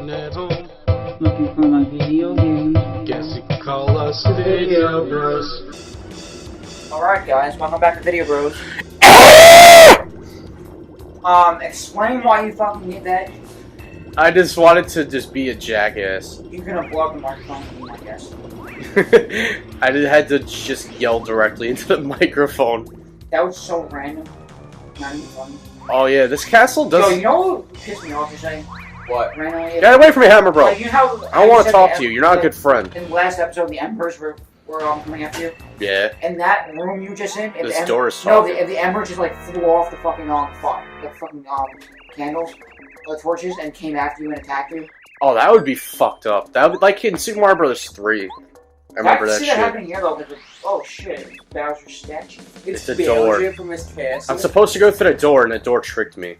sitting at home, looking for my video games. guess you could call us Video Bros. Alright guys, welcome back to Vidya Bros. Explain why you fucking did that. I just wanted to just be a jackass. You're gonna blow up the microphone, I guess. I had to just yell directly into the microphone. That was so random. Not even funny. Oh yeah, this castle Yo, does. you know what pissed me off you're saying? What? Randomly. Get away from me, Hammer Bro! Like, you know how I don't want to said talk to you. You're not a good friend. In the last episode, the Embers were coming after you. Yeah. In that room you just in, This door is no, talking. if the Ember just like flew off the fucking candles, the torches, and came after you and attacked you. Oh, that would be fucked up. That would like in Super Mario Bros. 3. I remember that see shit. That happening here though. Because, oh shit, Bowser's statue. It's the door. From his castle. I'm supposed to go through the door, and the door tricked me.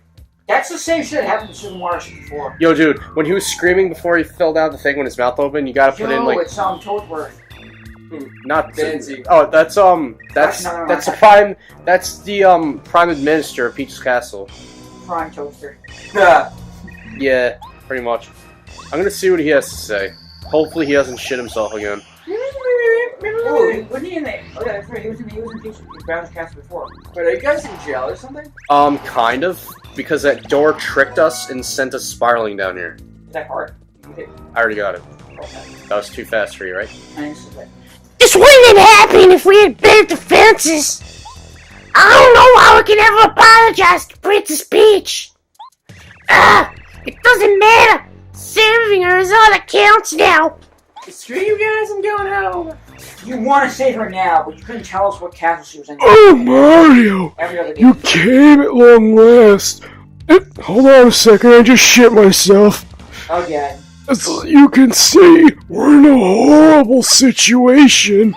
That's the same shit that happened in Super Mario 64. Yo, dude, when he was screaming before he fell down the thing when his mouth opened, you gotta put in like. It's Toadworth. Not Fancy. Oh, that's the prime. That's the prime administrator of Peach's Castle. Prime Toaster. Yeah, pretty much. I'm gonna see what he has to say. Hopefully he doesn't shit himself again. Oh, wasn't he in there? Oh yeah, that's right. He was in Bowser's Castle before. Wait, are you guys in jail or something? Kind of. Because that door tricked us and sent us spiraling down here. Is that hard? I already got it. Okay. That was too fast for you, right? This wouldn't have happened if we had built the fences. I don't know how I can ever apologize to Princess Peach. It doesn't matter. Saving her is all that counts now. Screw you guys, I'm going home. You want to save her now, but you couldn't tell us what castle she was in. Oh, Mario! Every other You game. came at long last. Hold on a second, I just shit myself. Okay. As you can see, we're in a horrible situation.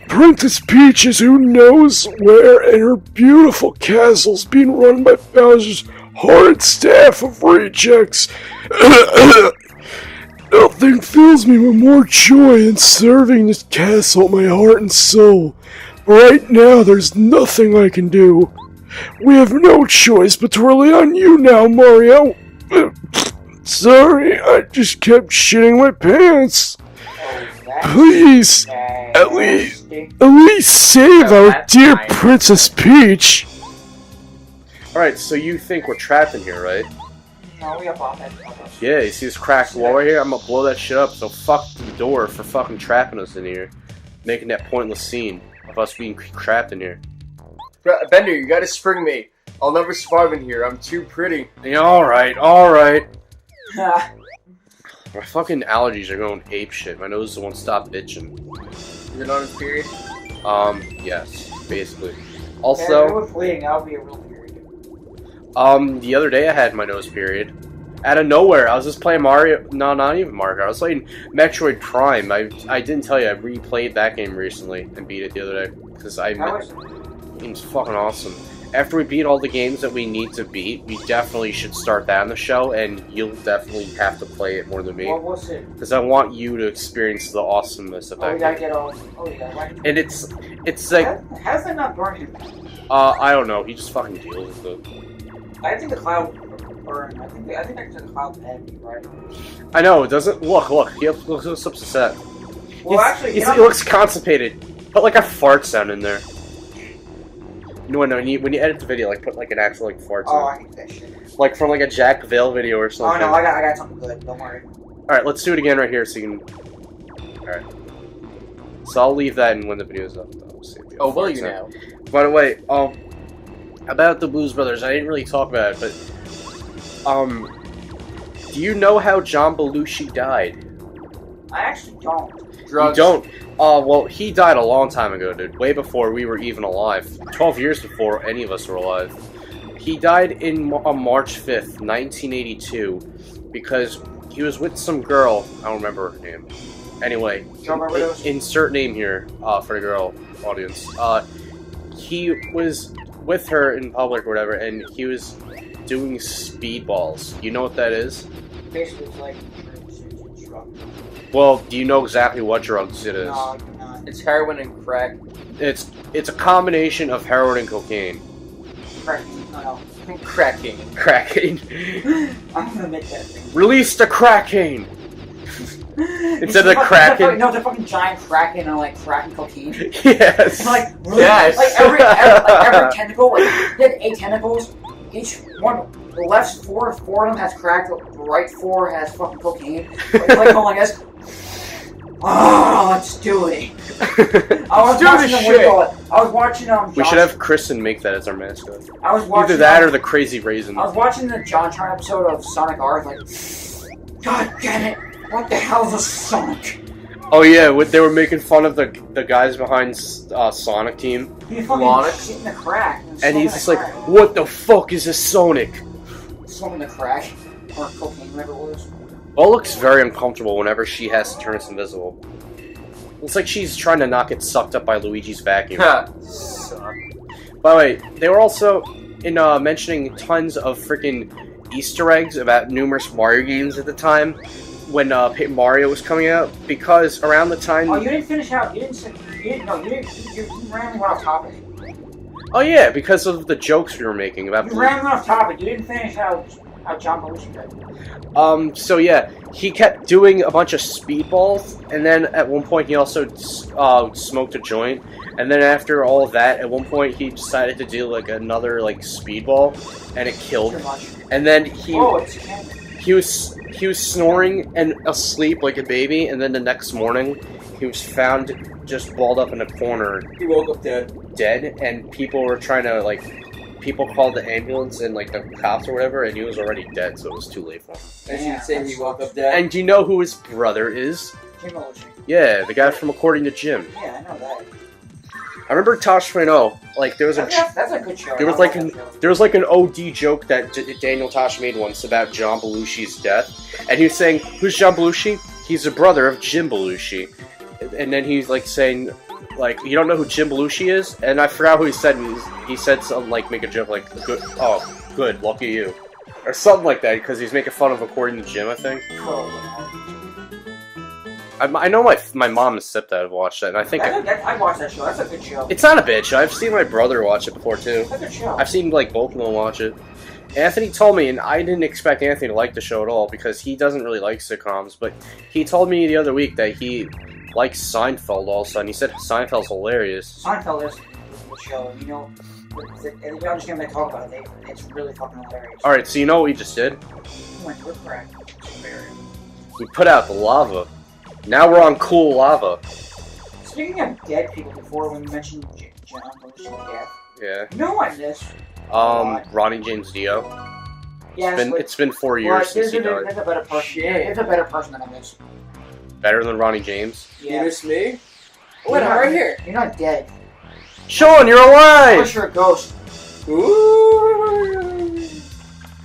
Princess Peach is who knows where, and her beautiful castle's being run by Bowser's horrid staff of rejects. Nothing fills me with more joy than serving this castle with my heart and soul. But right now, there's nothing I can do. We have no choice but to rely on you now, Mario. Sorry, I just kept shitting my pants. Please, at least save our dear Princess Peach. Alright, so you think we're trapped in here, right? No, we have bomb. Yeah, you see this cracked wall right here? I'm gonna blow that shit up, so fuck the door for fucking trapping us in here. Making that pointless scene of us being trapped in here. Bender, you gotta spring me. I'll never survive in here. I'm too pretty. Yeah, alright. My fucking allergies are going ape shit. My nose won't stop itching. You're not in period? Yes, basically. Yeah, Also, bleeding, that would be a real period. the other day I had my nose period. Out of nowhere, I was just playing Mario. No, not even Mario. I was playing Metroid Prime. I didn't tell you, I replayed that game recently and beat it the other day. Because it's fucking awesome. After we beat all the games that we need to beat, we definitely should start that on the show, and you'll definitely have to play it more than me. What was it? Because I want you to experience the awesomeness of Oh, that we gotta game. get all. Oh, yeah. And it's like, How's that not burning? I don't know, he just fucking deals with it. I think the cloud burned. I think I said the cloud's empty, right? I know, it doesn't. Look, he looks upset. Well, actually, he looks constipated. Put like a fart sound in there. No, when you edit the video, like put like an actual like fart Oh, I sound. hate that shit. Like from like a Jack Vale video or Oh something. no, I got something good. Don't worry. Alright, let's do it again right here so you can. Alright. So I'll leave that and when the video's up. I'll see if Oh, will fart you sound. now? By the way, about the Blues Brothers, I didn't really talk about it, but do you know how John Belushi died? I actually don't. Drugs. You don't? Well, he died a long time ago, dude. Way before we were even alive. 12 years before any of us were alive. He died on March 5th, 1982, because he was with some girl. I don't remember her name. Anyway, insert name here for the girl audience. He was with her in public or whatever, and he was doing speedballs. You know what that is? Basically, it's like drug. Well, do you know exactly what drugs it is? No, I do not. It's heroin and crack. It's a combination of heroin and cocaine. Crack. No. Cracking. Cracking. I'm gonna make that thing. Release the Kraken! Instead of the Kraken. No, the fucking giant Kraken and like cracking cocaine. Yes. Like, Yes. like every tentacle, like, he had 8 tentacles. Each one, the left four of them has crack, the right 4 has fucking cocaine. Like going like this. Oh, let's do it. I was watching this what do you call it? I was watching We should have Kristen make that as our mascot. I was watching Either that or the Crazy Raisin. I was watching the JonTron episode of Sonic R. Like, God damn it! What the hell is a Sonic? Oh yeah, they were making fun of the guys behind Sonic Team. He fucking shit in the crack. And he's just like, what the fuck is a Sonic? Smoking the crack. Or cocaine, whatever it was. Well, it looks very uncomfortable whenever she has to turn us invisible. It's like she's trying to not get sucked up by Luigi's vacuum. Suck. By the way, they were also mentioning tons of freaking Easter eggs about numerous Mario games at the time when Mario was coming out, because around the time... Oh, you didn't finish out, you randomly went off topic. Oh yeah, because of the jokes we were making about... You randomly went off topic, you didn't finish out John Belushi did. So yeah, he kept doing a bunch of speedballs, and then at one point he also smoked a joint, and then after all of that, at one point he decided to do like another like speedball, and it killed. Too much. And then he was snoring and asleep like a baby, and then the next morning he was found just balled up in a corner, He woke up dead. and people were trying to people called the ambulance and like the cops or whatever, and he was already dead, so it was too late for him. And she'd say he woke up dead. And do you know who his brother is? Jim Belushi. Yeah, the guy from According to Jim. Yeah, I know that. I remember Tosh 2.0, like there was That's a good show. there was like an OD joke that Daniel Tosh made once about John Belushi's death, and he was saying, "Who's John Belushi? He's a brother of Jim Belushi," and then he's like saying, like, "You don't know who Jim Belushi is?" And I forgot who he said. He said something like, make a joke like, "Good, good, lucky you," or something like that, because he's making fun of According to Jim, I think. I know my mom and stepdad have watched that, and I think I watched that show. That's a good show. it's not a bad show. I've seen my brother watch it before too. That's a good show. I've seen like both of them watch it. Anthony told me, and I didn't expect Anthony to like the show at all because he doesn't really like sitcoms. But he told me the other week that he likes Seinfeld also, and he said Seinfeld's hilarious. Seinfeld is a good show. You know, and you understand when they talk about it. It's really fucking hilarious. All right, so you know what we just did? We went to a crack. We put out the lava. Now we're on cool lava. Speaking of dead people, before when you mentioned John Belushi death, Yeah. you know what this? Ronnie James Dio. Yes, It's been 4 years since he died. There's a better person. There's a better person than I miss. Better than Ronnie James. You miss me? Wait, I'm right here. You're not dead. Sean, you're alive! Unless you're a ghost. Ooh.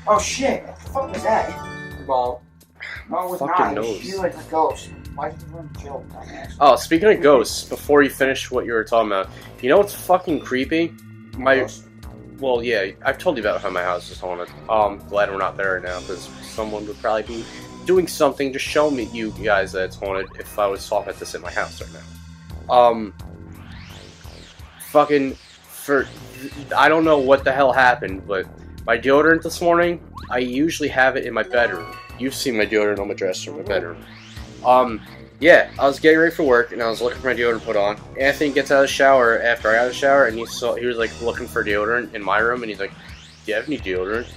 Oh shit! What the fuck was that? Bomb. No, it was Fucking not. nose. You like a ghost. Why did you run the joke, dumbass? Oh, speaking of ghosts, before you finish what you were talking about, you know what's fucking creepy? Well, yeah, I've told you about how my house is haunted. Glad we're not there right now, because someone would probably be doing something to show me, you guys, that it's haunted if I was talking about this at my house right now. I don't know what the hell happened, but my deodorant this morning, I usually have it in my bedroom. You've seen my deodorant on my dresser in my bedroom. Yeah, I was getting ready for work, and I was looking for my deodorant to put on. Anthony gets out of the shower after I got out of the shower, and he was like looking for deodorant in my room, and he's like, "Do you have any deodorant?"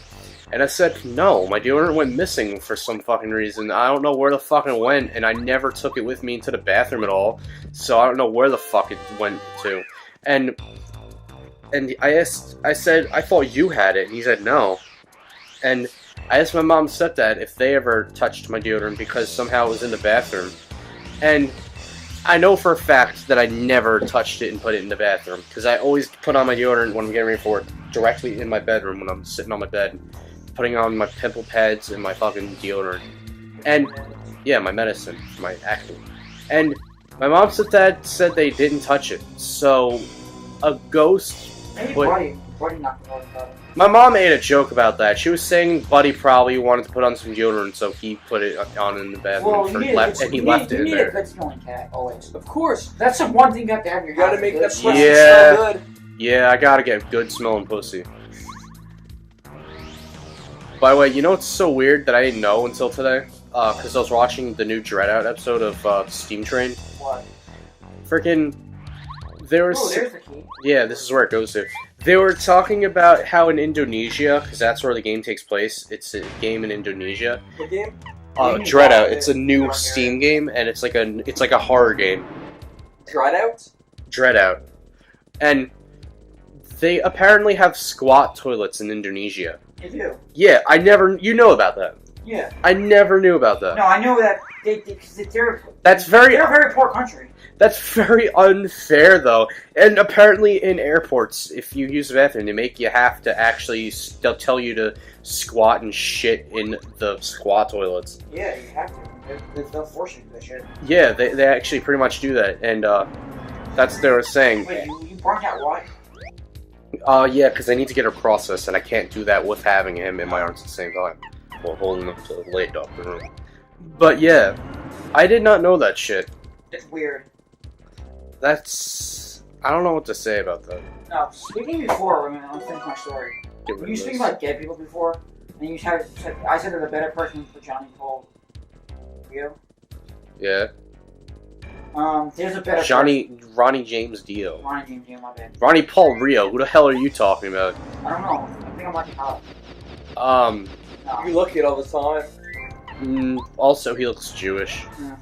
And I said, "No, my deodorant went missing for some fucking reason. I don't know where the fuck it went, and I never took it with me into the bathroom at all, so I don't know where the fuck it went to." And I said, "I thought you had it," and he said, "No." And I asked my mom and stepdad if they ever touched my deodorant because somehow it was in the bathroom. And I know for a fact that I never touched it and put it in the bathroom, because I always put on my deodorant when I'm getting ready for work, directly in my bedroom when I'm sitting on my bed, putting on my pimple pads and my fucking deodorant. And, yeah, my medicine, my acne. And my mom and stepdad said they didn't touch it, so a ghost... Maybe Buddy knocked the water out. My mom made a joke about that. She was saying Buddy probably wanted to put on some deodorant, so he put it on in the bathroom and he left it in there. You need a good smelling cat, always. Of course. That's the one thing you have to have in your You house. gotta make that smell. pussy smell good. Yeah, I gotta get good smelling pussy. by the way, you know what's so weird that I didn't know until today? Because I was watching the new Dread Out episode of Steam Train. What? Freaking, there was... Oh, there's the key. Yeah, this is where it goes to. They were talking about how in Indonesia, because that's where the game takes place, it's a game in Indonesia. What game? Dread Out, it's a new Steam game, and it's like a horror game. Dread Out? Dread Out. And they apparently have squat toilets in Indonesia. They do. Yeah, you know about that. Yeah. I never knew about that. No, I know that they're They're a very poor country. That's very unfair, though. And apparently in airports, if you use the bathroom, they make you have to actually... They'll tell you to squat and shit in the squat toilets. Yeah, you have to. They'll force you to do that shit. Yeah, they actually pretty much do that. And that's what they were saying. Wait, you brought out why? Yeah, because I need to get a process, and I can't do that with having him in my arms at the same time. While holding him to the late up. But yeah, I did not know that shit. It's weird. I don't know what to say about that. No, speaking before, I'll finish my story. When you speak about dead people before, and I said that a better person for Johnny called Rio. Yeah. There's a better Ronnie James Dio. Ronnie James Dio, my bad. Ronnie Paul Rio, who the hell are you talking about? I don't know. I think I'm like hot. You No. look it all the time. Also, he looks Jewish. Yeah.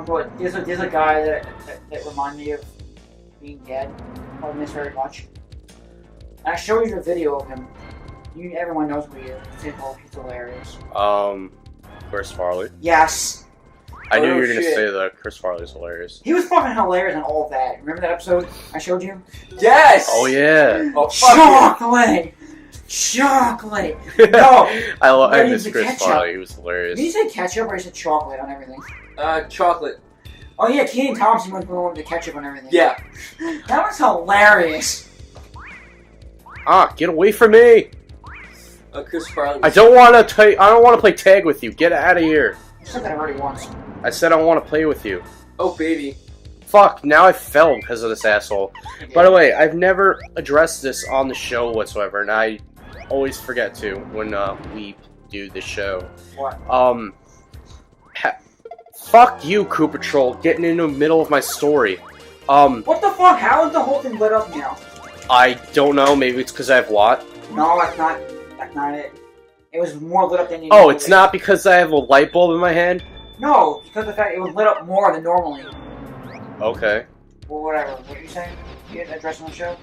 But there's a guy that reminds me of being dead. I miss very much. And I showed you the video of him. Everyone knows who he is. He's hilarious. Chris Farley. Yes. I knew Oh, you were gonna shit. say that. Chris Farley's hilarious. He was fucking hilarious in all of that. Remember that episode I showed you? Yes! Oh yeah. Oh, fuck Chocolate! Chocolate! No! I Ready miss to Chris ketchup. Farley. He was hilarious. Did you say ketchup or you said chocolate on everything? Chocolate. Oh yeah, Kenan Thompson was going with the ketchup on everything. Yeah. That was hilarious. Get away from me! Chris Farley. I don't want to play tag with you. Get out of here. I said that already once. I said I want to play with you. Oh, baby. Fuck, now I fell because of this asshole. By the way, I've never addressed this on the show whatsoever, and I always forget to when we do the show. What? Fuck you, Koopa Troll, getting in the middle of my story. What the fuck? How is the whole thing lit up now? I don't know, maybe it's because I have what? No, that's not it. It was more lit up than you Oh, normally it's do. not because I have a light bulb in my hand? No, because of the fact it was lit up more than normally. Okay. Well, whatever. What are you saying? You didn't address on the show?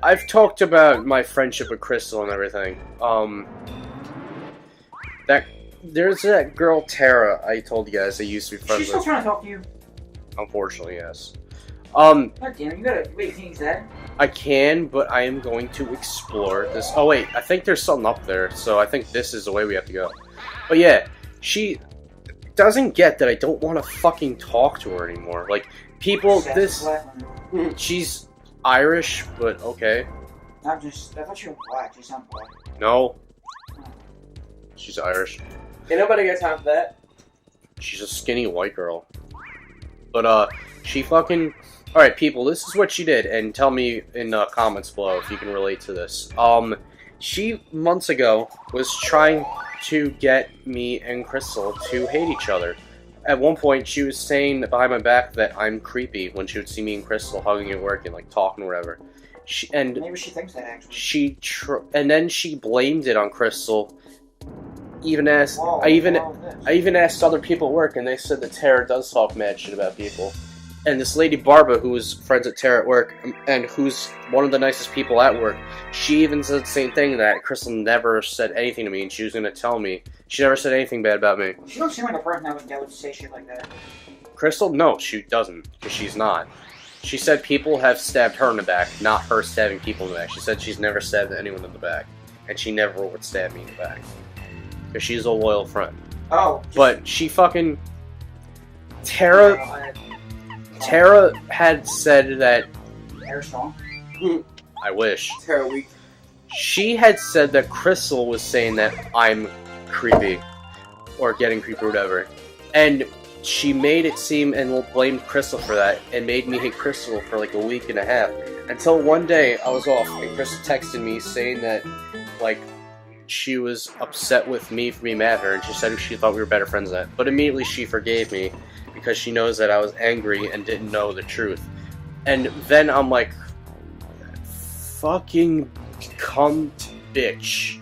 I've talked about my friendship with Crystal and everything. There's that girl Tara I told you guys I used to be friends She's still with. trying to talk to you. Unfortunately, yes. God damn it, you gotta wait, you think he's dead? I can, but I am going to explore this. Oh wait, I think there's something up there, so I think this is the way we have to go. But yeah, she doesn't get that I don't want to fucking talk to her anymore. Like, people, she's Irish, but okay. I thought you were black, you sound black. No. She's Irish. Ain't nobody got time for that. She's a skinny white girl. But, she fucking... Alright, people, this is what she did, and tell me in the comments below if you can relate to this. She, months ago, was trying to get me and Crystal to hate each other. At one point, she was saying behind my back that I'm creepy when she would see me and Crystal hugging at work and, like, talking or whatever. Maybe she thinks that, actually. And then she blamed it on Crystal. Even asked... Whoa, I even asked other people at work, and they said that Tara does talk mad shit about people. And this lady Barbara, who was friends with Tara at work, and who's one of the nicest people at work, she even said the same thing, that Crystal never said anything to me, and she was going to tell me. She never said anything bad about me. She don't seem like a person that would say shit like that. Crystal? No, she doesn't, because she's not. She said people have stabbed her in the back, not her stabbing people in the back. She said she's never stabbed anyone in the back, and she never would stab me in the back. Because she's a loyal friend. Oh. But she fucking... Tara had said that... Tara Strong? I wish. Tara weak. She had said that Crystal was saying that I'm creepy. Or getting creepy or whatever. And she made it seem and blamed Crystal for that. And made me hate Crystal for like a week and a half. Until one day I was off and Crystal texted me saying that, like, she was upset with me for being mad at her, and she said she thought we were better friends than that. But immediately she forgave me because she knows that I was angry and didn't know the truth. And then I'm like, fucking cunt bitch.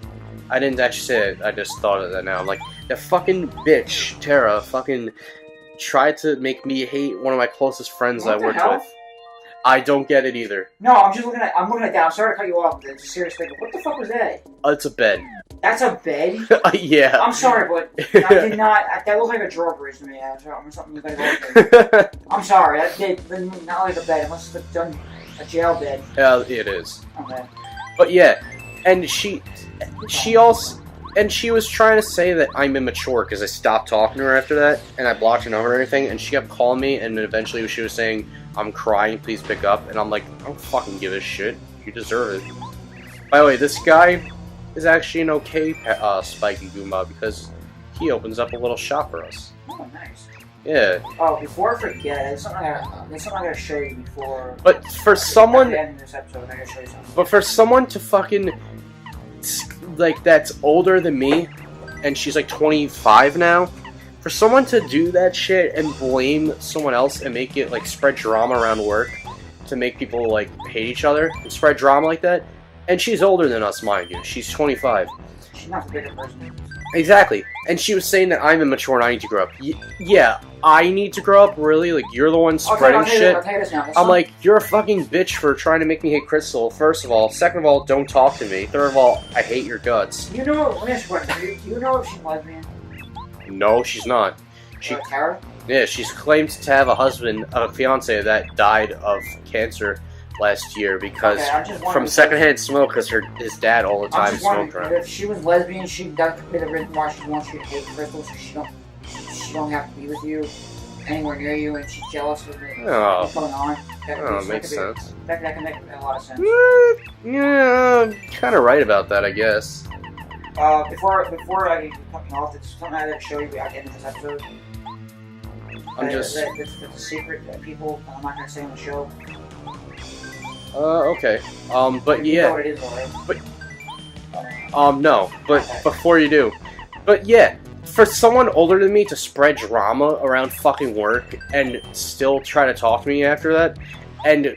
I didn't actually say it, I just thought of that now. I'm like, that fucking bitch, Tara, fucking tried to make me hate one of my closest friends I worked with. I don't get it either. No, I'm looking at that. I'm sorry to cut you off, but it's a serious thing. What the fuck was that? It's a bed. That's a bed? Yeah. I'm sorry, but I did not. That looked like a drawbridge to me. Something like I'm sorry. That did not like a bed. It must have done a jail bed. Yeah, it is. Okay. But yeah, and she also, and she was trying to say that I'm immature because I stopped talking to her after that, and I blocked her number and everything, and she kept calling me, and then eventually she was saying, I'm crying, please pick up, and I'm like, I don't fucking give a shit. You deserve it. By the way, this guy is actually an okay Spiky Goomba because he opens up a little shop for us. Oh, nice. Yeah. Oh, before I forget, there's something I gotta show you before. But for someone, at the end of this episode, I gotta show you something. but for someone to fucking like that's older than me, and she's like 25 now. For someone to do that shit and blame someone else and make it like spread drama around work to make people like hate each other and spread drama like that, and she's older than us, mind you. She's 25. She's not the bigger person. Exactly. And she was saying that I'm immature and I need to grow up. Yeah, I need to grow up, really? Like, you're the one spreading shit? I'll tell you this now. I'm like, you're a fucking bitch for trying to make me hate Crystal, first of all. Second of all, don't talk to me. Third of all, I hate your guts. You know, let me ask you a question. Do you know if she's lesbian? No, she's not. She, Tara? yeah, she's claimed to have a fiance that died of cancer last year because from secondhand smoke, because his dad all the time smoked around. If she was lesbian, that could be the reason why she wants you to hate Crystal, so she don't have to be with you anywhere near you, and she's jealous of what's going on. That makes sense. That can make a lot of sense. Yeah, I'm kind of right about that, I guess. Before I cut you off, it's something I gotta show you at the end of this episode. It's a secret that people, I'm not gonna say on the show. Okay. But You yeah. know what it is already. But, no. But Okay. before you do. But yeah, for someone older than me to spread drama around fucking work and still try to talk to me after that, and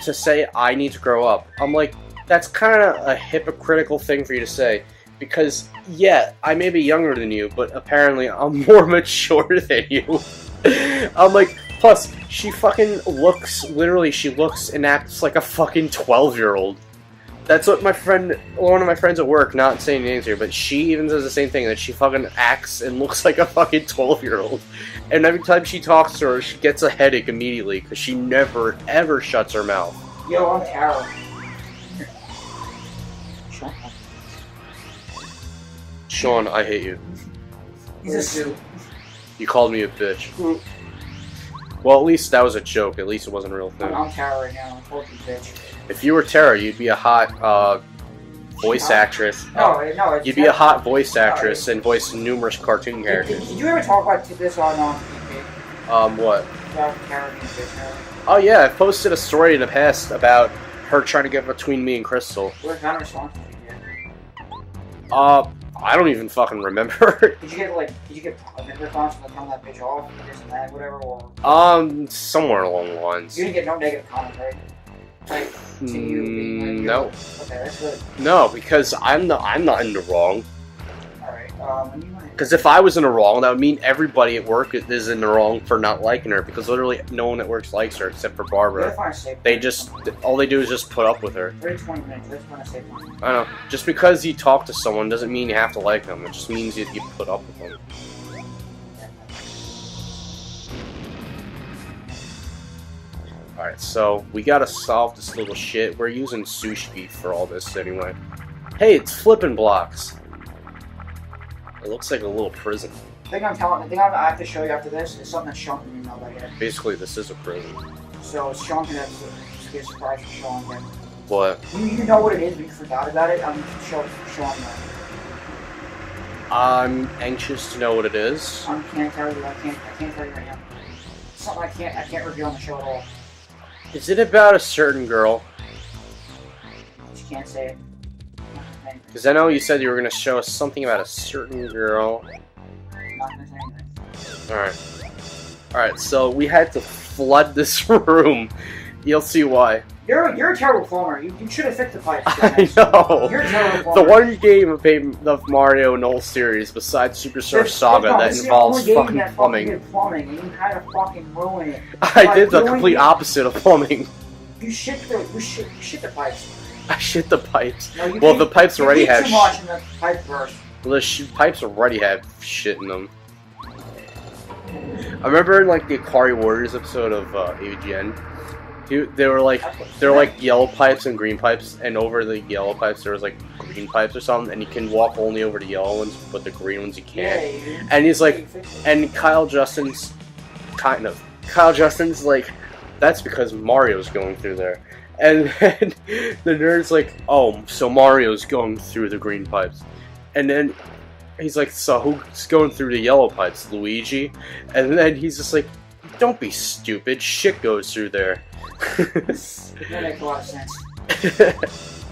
to say I need to grow up, I'm like, that's kind of a hypocritical thing for you to say. Because, yeah, I may be younger than you, but apparently I'm more mature than you. I'm like, plus, she fucking literally, she looks and acts like a fucking 12-year-old. That's what one of my friends at work, not saying names here, but she even says the same thing, that she fucking acts and looks like a fucking 12-year-old. And every time she talks to her, she gets a headache immediately, because she never, ever shuts her mouth. Yo, I'm Tara. Sean, I hate you. He's a suit. You called me a bitch. Well, at least that was a joke. At least it wasn't a real thing. I'm Tara right now. I told you, bitch. If you were Tara, you'd be a hot voice actress. No, You'd be a hot voice actress and voice numerous cartoon characters. Did you ever talk about this on TV? What? About Tara being a bitch? Oh yeah, I posted a story in the past about her trying to get between me and Crystal. What kind of response did you get? I don't even fucking remember. Did you get a response from telling that bitch off, or this and that, whatever, or? Somewhere along the lines. You didn't get no negative comment, right? Like, to you being like, no. Okay, that's good. No, because I'm not in the wrong. Alright, when you want to... Because if I was in the wrong, that would mean everybody at work is in the wrong for not liking her. Because literally no one at work likes her except for Barbara. All they do is just put up with her. 20 minutes. Let's find a safe one. I don't know. Just because you talk to someone doesn't mean you have to like them. It just means you put up with them. Alright, so we gotta solve this little shit. We're using sushi beef for all this anyway. Hey, it's flipping blocks. It looks like a little prison. The thing I have to show you after this is something that Sean can know about yet. Basically, this is a prison. So Sean can have to be a surprise for Sean again. What? You know what it is, but you forgot about it. I'm Sean now. I'm anxious to know what it is. I can't tell you. I can't tell you right now. It's something I can't reveal on the show at all. Is it about a certain girl? Just can't say it. anything. Because I know you said you were going to show us something about a certain girl. I'm not gonna say anything. Alright, so we had to flood this room. You'll see why. You're a terrible plumber. You should have fixed the pipes. I know! You're a terrible The plumber. one game of Mario in the whole series, besides Superstar Saga, that involves fucking plumbing. And you had to fucking ruin it. I did the complete opposite of plumbing. You shit the pipes. I shit the pipes. No, you Well, did- the pipes you already did have too much in the pipe burst. The pipes already have shit in them. I remember in like the Akari Warriors episode of AVGN, they were like yellow pipes and green pipes, and over the yellow pipes there was like green pipes or something, and you can walk only over the yellow ones, but the green ones you can't. Yeah, And he's like, and Kyle Justin's like, that's because Mario's going through there. And then the nerd's like, oh, so Mario's going through the green pipes. And then he's like, so who's going through the yellow pipes? Luigi? And then he's just like, don't be stupid, shit goes through there. That makes a lot of sense.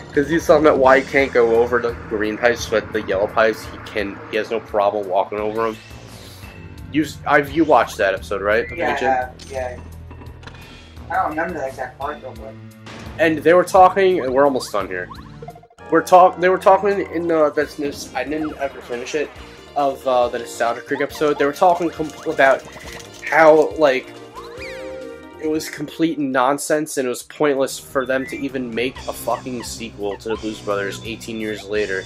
Because he's talking about why he can't go over the green pipes, but the yellow pipes, he has no problem walking over them. You watched that episode, right? Yeah. I don't remember the exact part though, but... And they were talking, and we're almost done here. They were talking in that's I didn't ever finish it, of the Nostalgia Creek episode. They were talking about how like it was complete nonsense and it was pointless for them to even make a fucking sequel to the Blues Brothers 18 years later,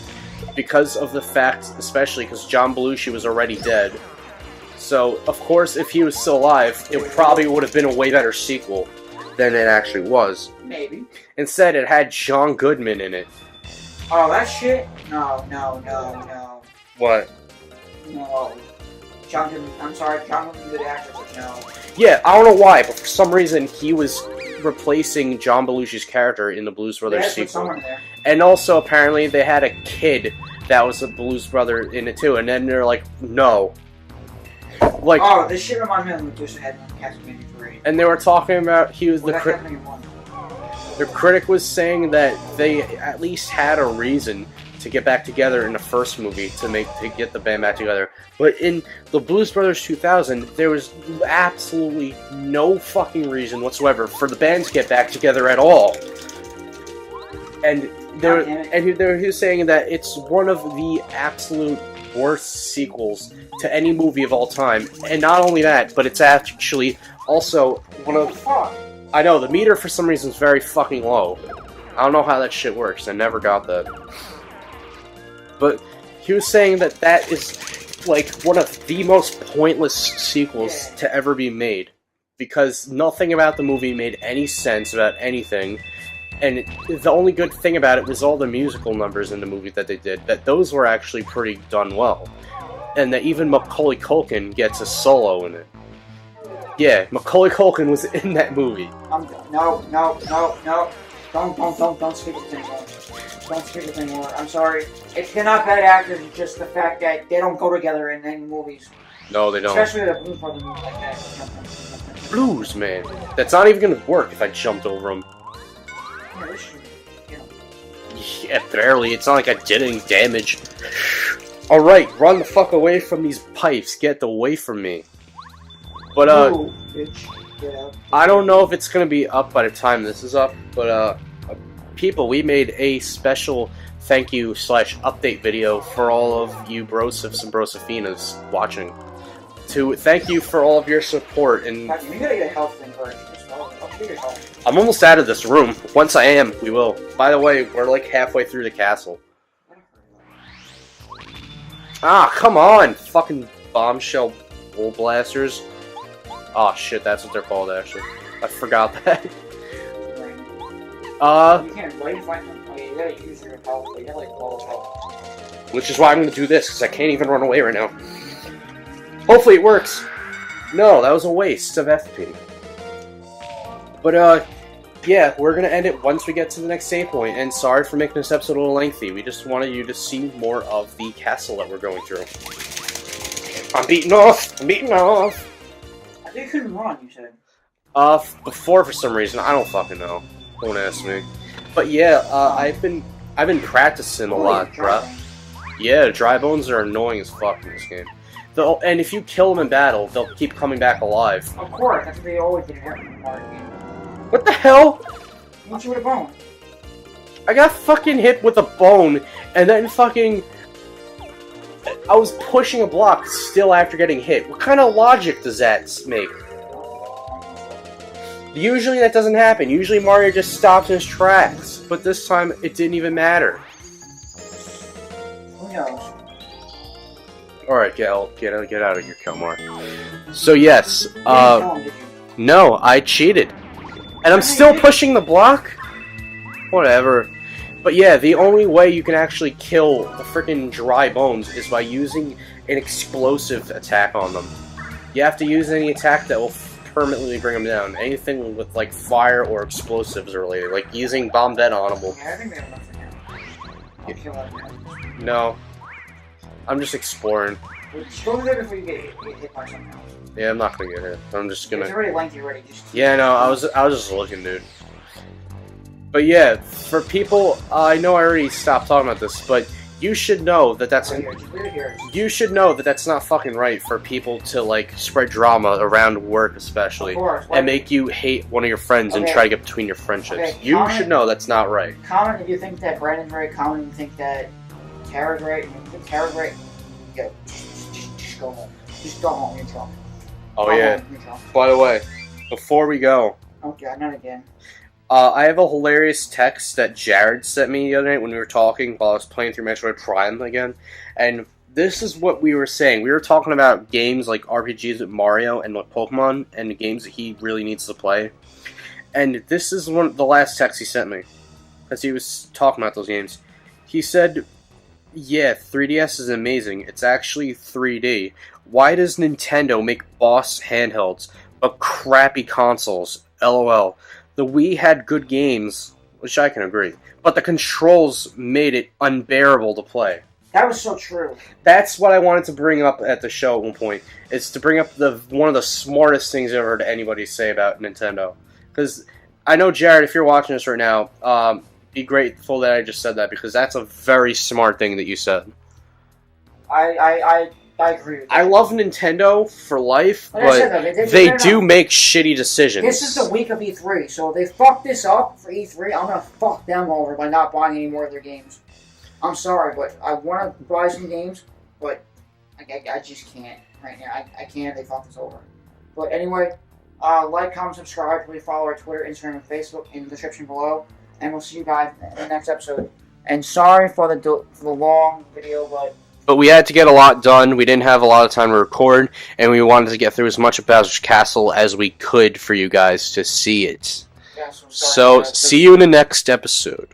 because of the fact, especially because John Belushi was already dead. So of course, if he was still alive, it probably would have been a way better sequel than it actually was. Maybe. Instead, it had John Goodman in it. Oh, that shit? No. What? No. I'm sorry, John Goodman's a good actor, but no. Yeah, I don't know why, but for some reason he was replacing John Belushi's character in the Blues Brothers They had to put sequel. someone there. And also, apparently, they had a kid that was a Blues Brother in it too, and then they're like, no. Like, Oh, this shit reminds me of Medusa had in Castlevania 3. and they were talking about, he was Well, the that's critic. happening in 1. The critic was saying that they at least had a reason to get back together in the first movie to get the band back together. But in the Blues Brothers 2000, there was absolutely no fucking reason whatsoever for the band to get back together at all. And he was saying that it's one of the absolute worst sequels to any movie of all time. And not only that, but it's actually also one of... Fuck. I know, the meter for some reason is very fucking low. I don't know how that shit works, I never got that. But he was saying that that is, like, one of the most pointless sequels to ever be made. Because nothing about the movie made any sense about anything. And the only good thing about it was all the musical numbers in the movie that they did. That those were actually pretty done well. And that even Macaulay Culkin gets a solo in it. Yeah, Macaulay Culkin was in that movie. No. Don't speak it anymore. Don't speak it anymore. I'm sorry. They're not bad actors, it's just the fact that they don't go together in any movies. No, they don't. Especially the Blues Brothers movies like that. Blues, man. That's not even gonna work if I jumped over him. Yeah, this should, Yeah, barely. It's not like I did any damage. Alright, run the fuck away from these pipes. Get away from me. But, Ooh, bitch. Get out. I don't know if it's gonna be up by the time this is up, but, people, we made a special thank you / update video for all of you brosifs and brosofinas watching. To thank you for all of your support, and You gotta get a health thing first. I'll figure it out. I'm almost out of this room. Once I am, we will. By the way, we're like halfway through the castle. Ah, come on! Fucking bombshell bull blasters. Oh shit, that's what they're called actually. I forgot that. You can't wait fight them. Oh, you gotta use your health. You gotta like roll health. Which is why I'm gonna do this, because I can't even run away right now. Hopefully it works. No, that was a waste of FP. But, yeah, we're gonna end it once we get to the next save point, and sorry for making this episode a little lengthy. We just wanted you to see more of the castle that we're going through. I'm beating off! I think you couldn't run, you said. Before for some reason, I don't fucking know. Don't ask me. But yeah, I've been I've been practicing a lot, bruh. Yeah, dry bones are annoying as fuck in this game. And if you kill them in battle, they'll keep coming back alive. Of course, that's what they always do in every Mario game. What the hell? Hit you with a bone. I got fucking hit with a bone, and then fucking... I was pushing a block still after getting hit. What kind of logic does that make? Usually that doesn't happen. Usually Mario just stops in his tracks. But this time, it didn't even matter. Who knows? Alright, get out of here, Kelmar. So yes, You didn't kill him, did you? no, I cheated. And I'm still pushing the block? Whatever. But yeah, the only way you can actually kill the freaking dry bones is by using an explosive attack on them. You have to use any attack that will permanently bring them down. Anything with like fire or explosives related, like using Bombette on them will... Yeah, I think we have enough for now. I'll kill that guy. No. I'm just exploring. Just go there before you get hit by something else. Yeah, I'm not gonna get hit. I'm just gonna... It's already lengthy already. Just Yeah, no, I was just looking, dude. But yeah, for people, I know I already stopped talking about this, but you should know that that's not fucking right for people to like spread drama around work, especially, Of course, and make you hate one of your friends and try to get between your friendships. Okay, You comment- should know that's not right. Comment if you think that Brandon's right. Comment if you think that Tara's right. If you think Tara's right, yo, just go home. Just go home. You're drunk. Oh Go yeah. home, you're drunk. By the way, before we go, Oh god, not again. I have a hilarious text that Jared sent me the other night when we were talking while I was playing through Metroid Prime again, and this is what we were saying. We were talking about games like RPGs with Mario and with Pokemon, and the games that he really needs to play. And this is the last text he sent me, as he was talking about those games. He said, yeah, 3DS is amazing. It's actually 3D. Why does Nintendo make boss handhelds, but crappy consoles? LOL. The Wii had good games, which I can agree, but the controls made it unbearable to play. That was so true. That's what I wanted to bring up at the show at one point, is to bring up one of the smartest things I've ever heard anybody say about Nintendo. Because I know, Jared, if you're watching this right now, be grateful that I just said that, because that's a very smart thing that you said. I agree with that. I love Nintendo for life, Like I said, but though, they do make shitty decisions. This is the week of E3, so if they fuck this up for E3, I'm gonna fuck them over by not buying any more of their games. I'm sorry, but I want to buy some games, but I just can't right now. I can't. They fucked us over. But anyway, like, comment, subscribe. Please follow our Twitter, Instagram, and Facebook in the description below. And we'll see you guys in the next episode. And sorry for the long video, But we had to get a lot done. We didn't have a lot of time to record, and we wanted to get through as much of Bowser's Castle as we could for you guys to see it. yeah, So, see you in the next episode.